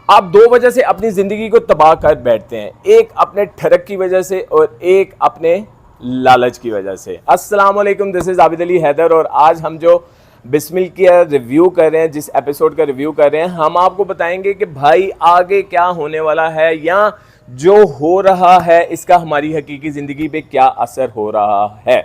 आप दो वजह से अपनी ज़िंदगी को तबाह कर बैठते हैं, एक अपने ठरक की वजह से और एक अपने लालच की वजह से। अस्सलाम वालेकुम, दिस इज़ आबिद अली हैदर और आज हम जो बिस्मिल का रिव्यू कर रहे हैं, जिस एपिसोड का रिव्यू कर रहे हैं, हम आपको बताएंगे कि भाई आगे क्या होने वाला है या जो हो रहा है इसका हमारी हकीकी ज़िंदगी पे क्या असर हो रहा है।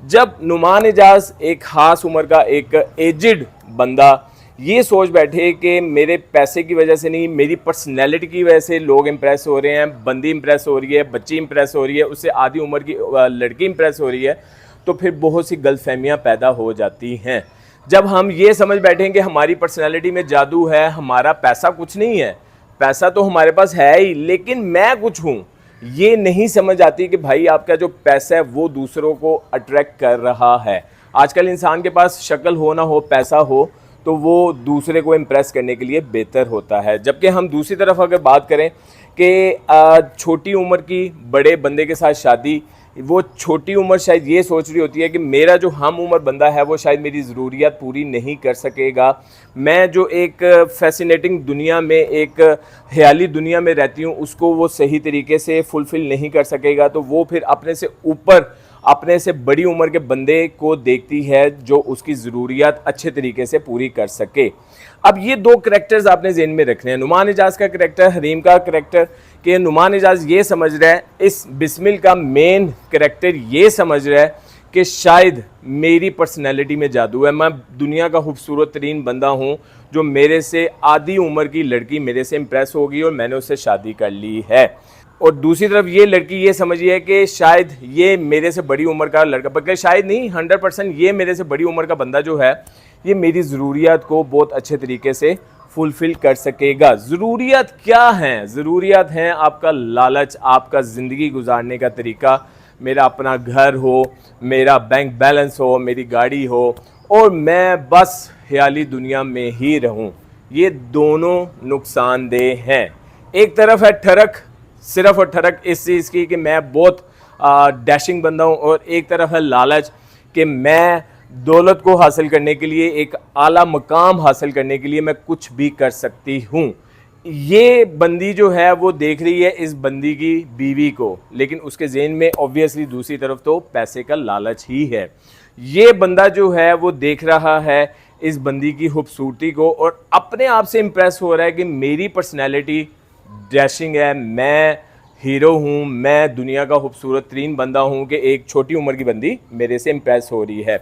जब नुमान एजाज एक ख़ास उम्र का एक एजिड बंदा ये सोच बैठे कि मेरे पैसे की वजह से नहीं, मेरी पर्सनैलिटी की वजह से लोग इम्प्रेस हो रहे हैं, बंदी इम्प्रेस हो रही है, बच्ची इम्प्रेस हो रही है, उससे आधी उम्र की लड़की इम्प्रेस हो रही है, तो फिर बहुत सी गलतफहमियां पैदा हो जाती हैं। जब हम ये समझ बैठें कि हमारी पर्सनैलिटी में जादू है, हमारा पैसा कुछ नहीं है, पैसा तो हमारे पास है ही लेकिन मैं कुछ हूँ, ये नहीं समझ आती कि भाई आपका जो पैसा है वो दूसरों को अट्रैक्ट कर रहा है। आजकल इंसान के पास शक्ल हो ना हो, पैसा हो तो वो दूसरे को इम्प्रेस करने के लिए बेहतर होता है। जबकि हम दूसरी तरफ अगर बात करें कि छोटी उम्र की बड़े बंदे के साथ शादी, वो छोटी उम्र शायद ये सोच रही होती है कि मेरा जो हम उम्र बंदा है वो शायद मेरी ज़रूरियात पूरी नहीं कर सकेगा, मैं जो एक फैसिनेटिंग दुनिया में, एक ख्याली दुनिया में रहती हूँ उसको वो सही तरीके से फुलफ़िल नहीं कर सकेगा, तो वो फिर अपने से ऊपर, अपने से बड़ी उम्र के बंदे को देखती है जो उसकी ज़रूरियात अच्छे तरीके से पूरी कर सके। अब ये दो करैक्टर्स आपने ज़हन में रखने हैं, नुमान एजाज का करैक्टर, हरीम का करैक्टर। कि नुमान एजाज ये समझ रहा है, इस बिस्मिल का मेन करैक्टर ये समझ रहा है कि शायद मेरी पर्सनैलिटी में जादू है, मैं दुनिया का खूबसूरत तरीन बंदा हूँ, जो मेरे से आधी उम्र की लड़की मेरे से इम्प्रेस होगी और मैंने उससे शादी कर ली है। और दूसरी तरफ ये लड़की ये समझी है कि शायद ये मेरे से बड़ी उम्र का लड़का, बल्कि शायद नहीं 100% ये मेरे से बड़ी उम्र का बंदा जो है ये मेरी ज़रूरियात को बहुत अच्छे तरीके से फुलफ़िल कर सकेगा। ज़रूरियात क्या हैं? ज़रूरियात हैं आपका लालच, आपका ज़िंदगी गुजारने का तरीका, मेरा अपना घर हो, मेरा बैंक बैलेंस हो, मेरी गाड़ी हो और मैं बस ख्याली दुनिया में ही रहूं। ये दोनों नुकसानदेह हैं। एक तरफ है ठरक, सिर्फ और ठरक इस चीज़ की कि मैं बहुत डैशिंग बंदा हूँ, और एक तरफ है लालच कि मैं दौलत को हासिल करने के लिए, एक आला मकाम हासिल करने के लिए मैं कुछ भी कर सकती हूँ। ये बंदी जो है वो देख रही है इस बंदी की बीवी को, लेकिन उसके ज़हन में ऑब्वियसली दूसरी तरफ तो पैसे का लालच ही है। ये बंदा जो है वो देख रहा है इस बंदी की खूबसूरती को और अपने आप से इम्प्रेस हो रहा है कि मेरी पर्सनैलिटी डैशिंग है, मैं हीरो हूँ, मैं दुनिया का खूबसूरत तरीन बंदा हूँ कि एक छोटी उम्र की बंदी मेरे से इम्प्रेस हो रही है।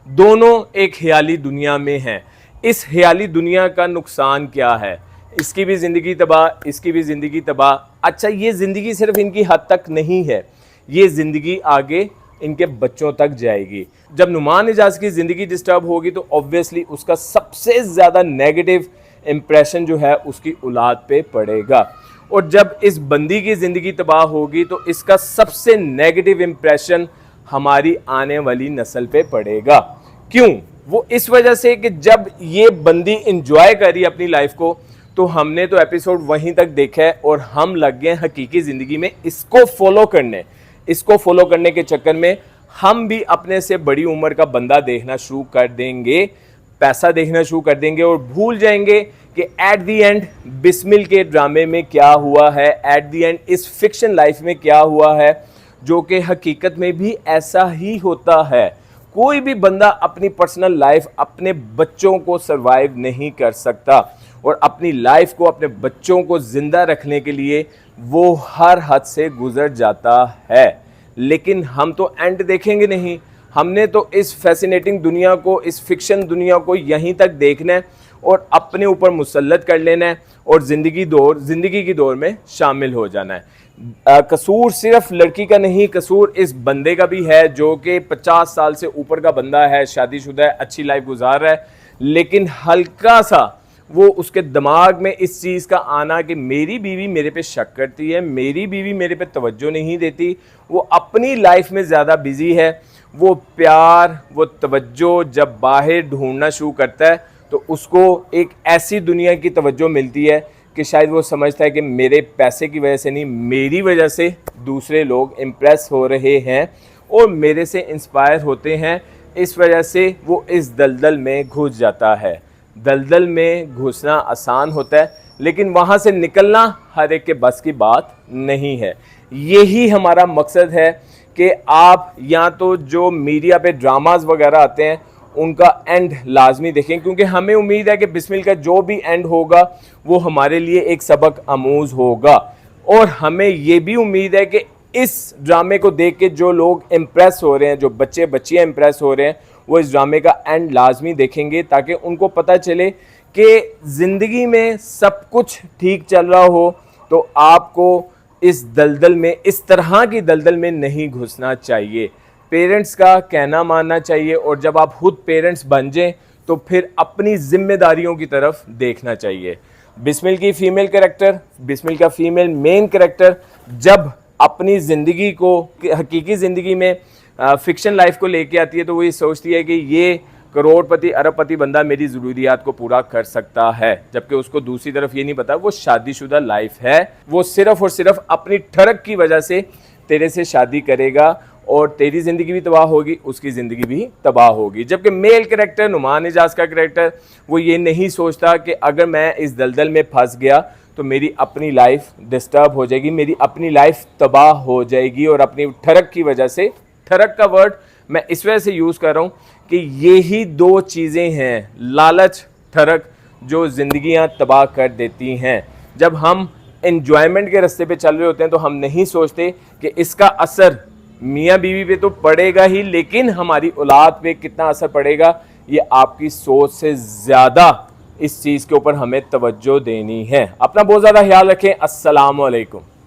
दोनों एक ख्याली दुनिया में हैं। इस ख्याली दुनिया का नुकसान क्या है? इसकी भी ज़िंदगी तबाह, इसकी भी ज़िंदगी तबाह। अच्छा, ये ज़िंदगी सिर्फ इनकी हद तक नहीं है, ये ज़िंदगी आगे इनके बच्चों तक जाएगी। जब नुमान एजाज की ज़िंदगी डिस्टर्ब होगी तो ऑब्वियसली उसका सबसे ज़्यादा नेगेटिव इम्प्रेशन जो है उसकी औलाद पे पड़ेगा, और जब इस बंदी की ज़िंदगी तबाह होगी तो इसका सबसे नेगेटिव इम्प्रेशन हमारी आने वाली नस्ल पे पड़ेगा। क्यों? वो इस वजह से कि जब ये बंदी इंजॉय करी अपनी लाइफ को, तो हमने तो एपिसोड वहीं तक देखा है और हम लग गए हकीकी ज़िंदगी में इसको फॉलो करने। इसको फॉलो करने के चक्कर में हम भी अपने से बड़ी उम्र का बंदा देखना शुरू कर देंगे, पैसा देखना शुरू कर देंगे और भूल जाएंगे कि एट दी एंड बिस्मिल के ड्रामे में क्या हुआ है, एट दी एंड इस फिक्शन लाइफ में क्या हुआ है, जो कि हकीकत में भी ऐसा ही होता है। कोई भी बंदा अपनी पर्सनल लाइफ अपने बच्चों को सरवाइव नहीं कर सकता, और अपनी लाइफ को, अपने बच्चों को ज़िंदा रखने के लिए वो हर हद से गुजर जाता है। लेकिन हम तो एंड देखेंगे नहीं, हमने तो इस फैसिनेटिंग दुनिया को, इस फिक्शन दुनिया को यहीं तक देखना है और अपने ऊपर मुसल्लत कर लेना है और ज़िंदगी की दौर में शामिल हो जाना है। कसूर सिर्फ लड़की का नहीं, कसूर इस बंदे का भी है जो कि 50 साल से ऊपर का बंदा है, शादीशुदा है, अच्छी लाइफ गुजार रहा है, लेकिन हल्का सा वो उसके दिमाग में इस चीज़ का आना कि मेरी बीवी मेरे पे शक करती है, मेरी बीवी मेरे पे तवज्जो नहीं देती, वो अपनी लाइफ में ज़्यादा बिजी है, वो प्यार, वो तवज्जो जब बाहर ढूंढना शुरू करता है तो उसको एक ऐसी दुनिया की तवज्जो मिलती है कि शायद वो समझता है कि मेरे पैसे की वजह से नहीं, मेरी वजह से दूसरे लोग इम्प्रेस हो रहे हैं और मेरे से इंस्पायर होते हैं। इस वजह से वो इस दलदल में घुस जाता है। दलदल में घुसना आसान होता है, लेकिन वहाँ से निकलना हर एक के बस की बात नहीं है। यही हमारा मकसद है कि आप या तो जो मीडिया पे ड्रामाज वगैरह आते हैं उनका एंड लाजमी देखें, क्योंकि हमें उम्मीद है कि बिस्मिल का जो भी एंड होगा वो हमारे लिए एक सबक आमूज होगा। और हमें ये भी उम्मीद है कि इस ड्रामे को देख के जो लोग इम्प्रेस हो रहे हैं, जो बच्चे बच्चियाँ इम्प्रेस हो रहे हैं, वो इस ड्रामे का एंड लाजमी देखेंगे ताकि उनको पता चले कि ज़िंदगी में सब कुछ ठीक चल रहा हो तो आपको इस दलदल में, इस तरह की दलदल में नहीं घुसना चाहिए। पेरेंट्स का कहना मानना चाहिए और जब आप खुद पेरेंट्स बन जाएं तो फिर अपनी जिम्मेदारियों की तरफ देखना चाहिए। बिस्मिल की फीमेल कैरेक्टर, बिस्मिल का फीमेल मेन कैरेक्टर जब अपनी ज़िंदगी को हकीकी ज़िंदगी में फिक्शन लाइफ को लेके आती है तो वो ये सोचती है कि ये करोड़पति अरबपति बंदा मेरी ज़रूरियात को पूरा कर सकता है, जबकि उसको दूसरी तरफ ये नहीं पता वो शादीशुदा लाइफ है, वो सिर्फ़ और सिर्फ अपनी ठरक की वजह से तेरे से शादी करेगा और तेरी ज़िंदगी भी तबाह होगी, उसकी ज़िंदगी भी तबाह होगी। जबकि मेल कैरेक्टर नुमान एजाज का कैरेक्टर वो ये नहीं सोचता कि अगर मैं इस दलदल में फंस गया तो मेरी अपनी लाइफ डिस्टर्ब हो जाएगी, मेरी अपनी लाइफ तबाह हो जाएगी। और अपनी ठरक की वजह से, ठरक का वर्ड मैं इस वजह से यूज़ कर रहा हूँ कि यही दो चीज़ें हैं, लालच, ठरक, जो ज़िंदगियाँ तबाह कर देती हैं। जब हम एन्जॉयमेंट के रास्ते पे चल रहे होते हैं तो हम नहीं सोचते कि इसका असर मियाँ बीवी पे तो पड़ेगा ही, लेकिन हमारी औलाद पे कितना असर पड़ेगा ये आपकी सोच से ज़्यादा इस चीज़ के ऊपर हमें तवज्जो देनी है। अपना बहुत ज़्यादा ख्याल रखें। अस्सलाम वालेकुम।